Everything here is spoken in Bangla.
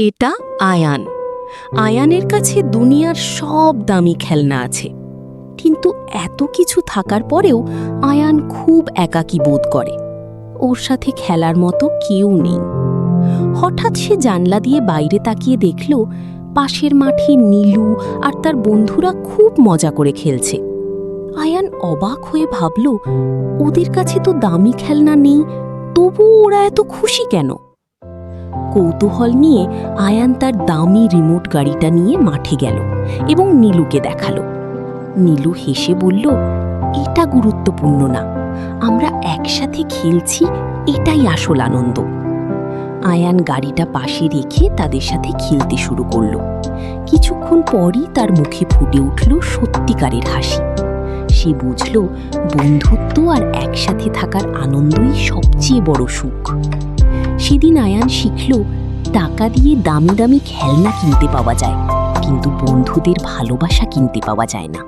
এটা আয়ান। আয়ানের কাছে দুনিয়ার সব দামি খেলনা আছে, কিন্তু এত কিছু থাকার পরেও আয়ান খুব একাকী বোধ করে। ওর সাথে খেলার মতো কেউ নেই। হঠাৎ সে জানলা দিয়ে বাইরে তাকিয়ে দেখল পাশের মাঠে নীলু আর তার বন্ধুরা খুব মজা করে খেলছে। আয়ান অবাক হয়ে ভাবল, ওদের কাছে তো দামি খেলনা নেই, তবু ওরা এত খুশি কেন? কৌতূহল নিয়ে আয়ান তার দামি রিমোট গাড়িটা নিয়ে মাঠে গেল এবং নীলুকে দেখালো। নীলু হেসে বলল, এটা গুরুত্বপূর্ণ না, আমরা একসাথে খেলছি, এটাই আসল আনন্দ। আয়ান গাড়িটা পাশে রেখে তাদের সাথে খেলতে শুরু করল। কিছুক্ষণ পরই তার মুখে ফুটে উঠল সত্যিকারের হাসি। সে বুঝল, বন্ধুত্ব আর একসাথে থাকার আনন্দই সবচেয়ে বড় সুখ। সেদিন আয়ান শিখল, টাকা দিয়ে দামি দামি খেলনা কিনতে পাওয়া যায়, কিন্তু বন্ধুদের ভালোবাসা কিনতে পাওয়া যায় না।